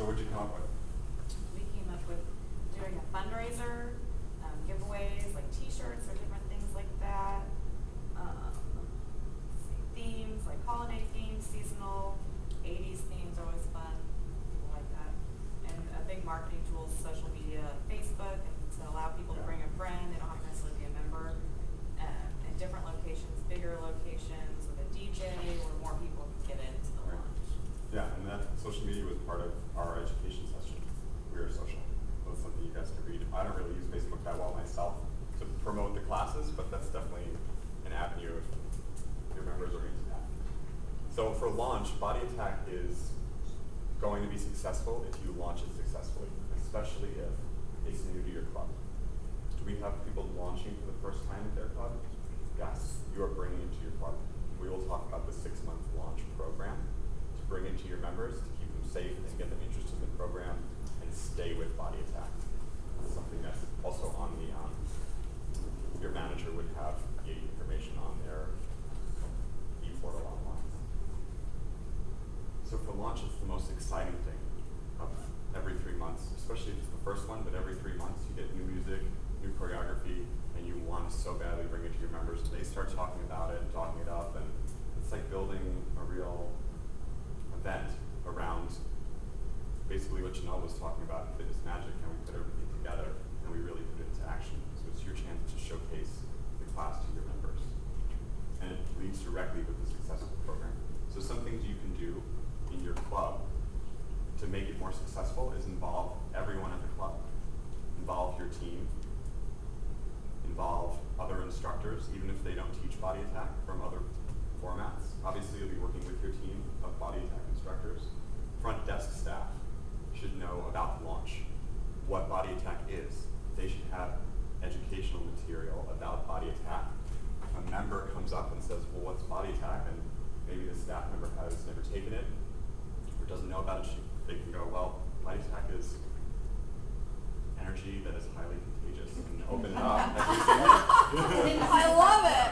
So what did you come up with? We came up with doing a fundraiser, giveaways like T-shirts or different things like that. Themes like holiday themes, seasonal, 80s themes are always fun. People like that. And a big marketing tool is social media, Facebook, and to allow people to bring a friend. They don't have to necessarily be a member. In different locations, bigger locations with a DJ, where more people can get into the launch. Yeah, and that social media was part of our education session. We are social. So it's something you guys can read. I don't really use Facebook that well myself to promote the classes, but that's definitely an avenue if your members are into that. So for launch, Body Attack is going to be successful if you launch it successfully, especially if it's new to your club. Do we have people launching for the first time at their club? Yes, you are bringing it to your club. We will talk about the 6-month launch program to bring it to your members, to keep them safe and get them interested in the program and stay with Body Attack. That's something that's also on the, your manager would have the information on their e-portal online. So for launch, it's the most exciting thing of every 3 months, especially if it's the first one, but every 3 months you get new music, new choreography, and you want to so badly bring it to your members. They start talking about it and talking it up, and it's like building a real event around basically what Janelle was talking about in Fitness Magic, and we put everything together and we really put it into action. So it's your chance to showcase the class to your members. And it leads directly with the success of the program. So some things you can do in your club to make it more successful is involve everyone at the club. Involve your team. Involve other instructors, even if they don't teach Body Attack from other formats. Obviously, you'll be working with your team of Body Attack instructors. Front desk staff should know about the launch, what Body Attack is. They should have educational material about Body Attack. A member comes up and says, well, what's Body Attack? And maybe the staff member has never taken it or doesn't know about it. They can go, well, Body Attack is energy that is highly contagious, and open it up. Have you seen it? I love it.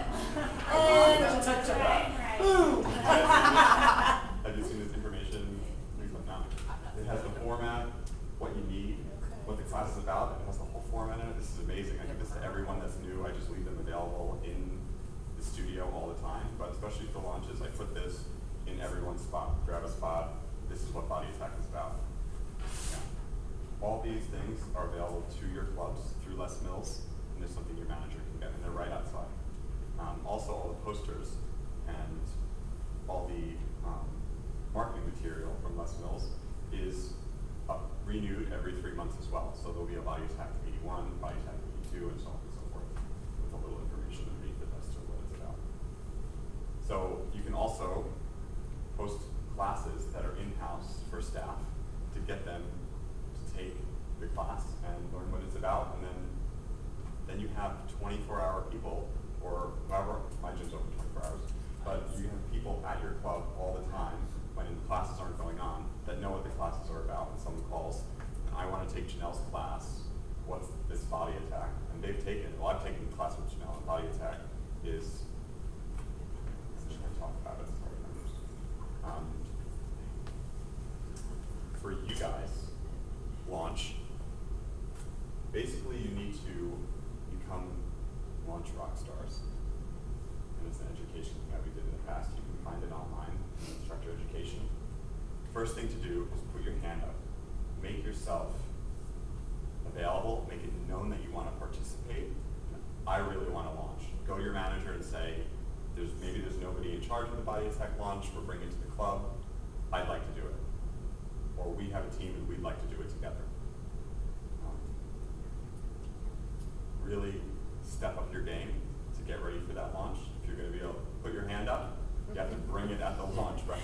Boom. Have you seen this information? No. It has the format, what you need, what the class is about. It has the whole format in it. This is amazing. I give this to everyone that's new. I just leave them available in the studio all the time, but especially for launches, I put this in everyone's spot. Grab a spot. This is what Body Attack is about. Yeah. All these things are available to your clubs through Les Mills, and there's something your manager can get, and they're right outside. Also, all the posters and all the marketing material from Les Mills is renewed every 3 months as well. So there'll be a Body Attack 81, Body Attack 82, and so on and so forth, with a little information underneath it as to what it's about. So you can also host classes that are in-house for staff to get them to take the class and learn what it's about, and then you have 24-hour people, or however, my gym's open 24 hours, but you have people at your club all the time when classes aren't going on that know what the classes are about. And someone calls, and I want to take Janelle's class. What's this Body Attack? And they've taken, well, I've taken the class with Janelle, and Body Attack is, should I talk about it? For you guys, launch, basically you need to become launch rock stars. And it's an education thing that we did in the past. You can find it online in instructor education. First thing to do is put your hand up. Make yourself available, make it known that you want to participate. I really want to launch. Go to your manager and say, maybe there's nobody in charge of the Body Attack launch, we're bringing it to the club, I'd like to do it. Or we have a team and we'd like to do it together. Really step up your game to get ready for that launch. If you're going to be able to put your hand up, you have to bring it at the launch, right?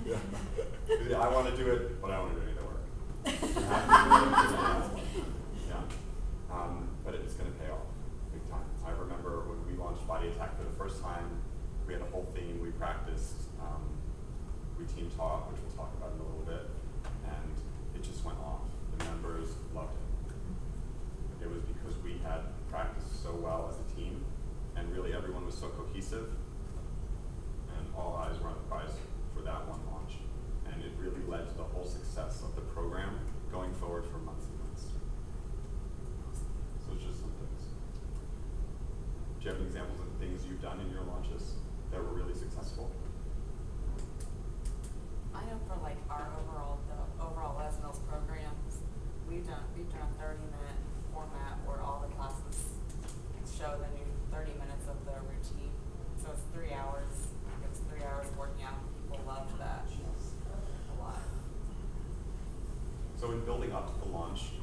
Yeah. I want to do it, but I don't want to do any of the work. But it's going to pay off big time. I remember when we launched Body Attack for the first time, we had a whole theme, we practiced, we team talk, which we'll talk about in a little bit, and it just went off. The members loved it. It was because we had practiced so well as a team, and really everyone was so cohesive, and all eyes were on the prize for that one launch. And it really led to the whole success of the program you've done in your launches that were really successful? I know for like the overall Les Mills programs, we've done a 30-minute format where all the classes show the new 30 minutes of the routine. So it's 3 hours. It's 3 hours working out. People loved that a lot. So in building up to the launch,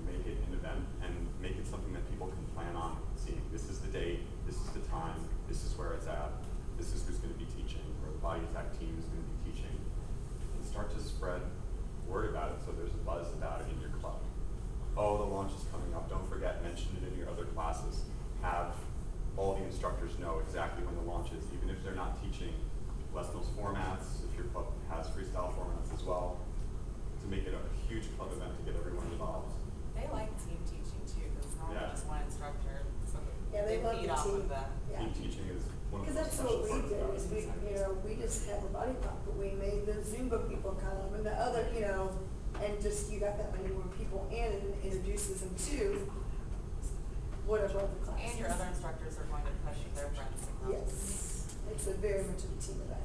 make it an event and make it something that people can plan on seeing. This is the date, this is the time, this is where it's at, this is who's going to be teaching, or the Body Attack team is going to be teaching. And start to spread word about it so there's a buzz about it in your club. Oh, the launch is coming up. Don't forget, mention it in your other classes. Have all the instructors know exactly when the launch is, even if they're not teaching Les Mills formats, if your club has freestyle formats as well, to make it a huge club event to get everyone involved. They like team teaching too, because it's not just one instructor, so they love feed the off team. of that. Yeah. Team teaching is one of the Because most that's special what we parts did, about is it. we just had the body pump, but we made the Zumba people come, and the other, and just, you got that many more people in, and it introduces them to whatever other classes. And your other instructors are going to push their friends to come. Yes, it's a very much of a team event.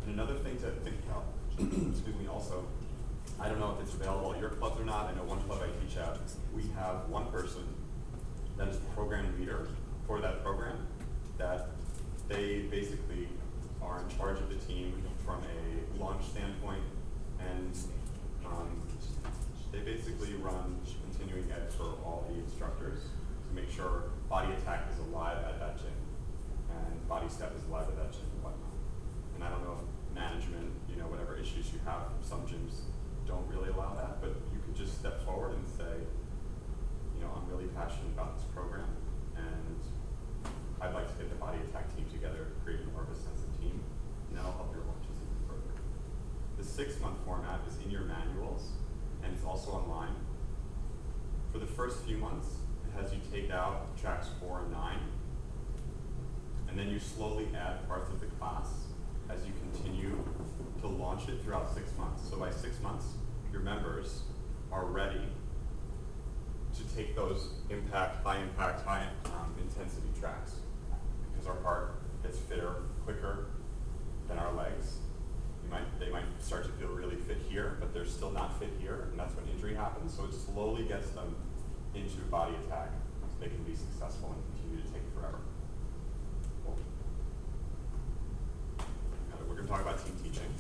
And another thing to think about, excuse me, also, I don't know if it's available at your clubs or not. I know one club I teach at, we have one person that is the program leader for that program, that they basically are in charge of the team from a launch standpoint, and they basically run continuing ed for all the instructors to make sure Body Attack is alive at that gym and Body Step is alive at that gym and whatnot. And I don't know if management, whatever issues you have, some gyms don't really allow that, but you could just step forward and say, I'm really passionate about this program, and I'd like to get the Body Attack team together, create more of a sense of team, and that'll help your launches even further. The 6-month format is in your manuals, and it's also online. For the first few months, it has you take out tracks 4 and 9, and then you slowly add parts of the class as you continue to launch it throughout 6 months. So by 6 months, your members are ready to take those high impact, high intensity tracks, because our heart gets fitter quicker than our legs. They might start to feel really fit here, but they're still not fit here, and that's when injury happens. So it slowly gets them into Body Attack so they can be successful and continue to take it forever. Cool. We're going to talk about team teaching.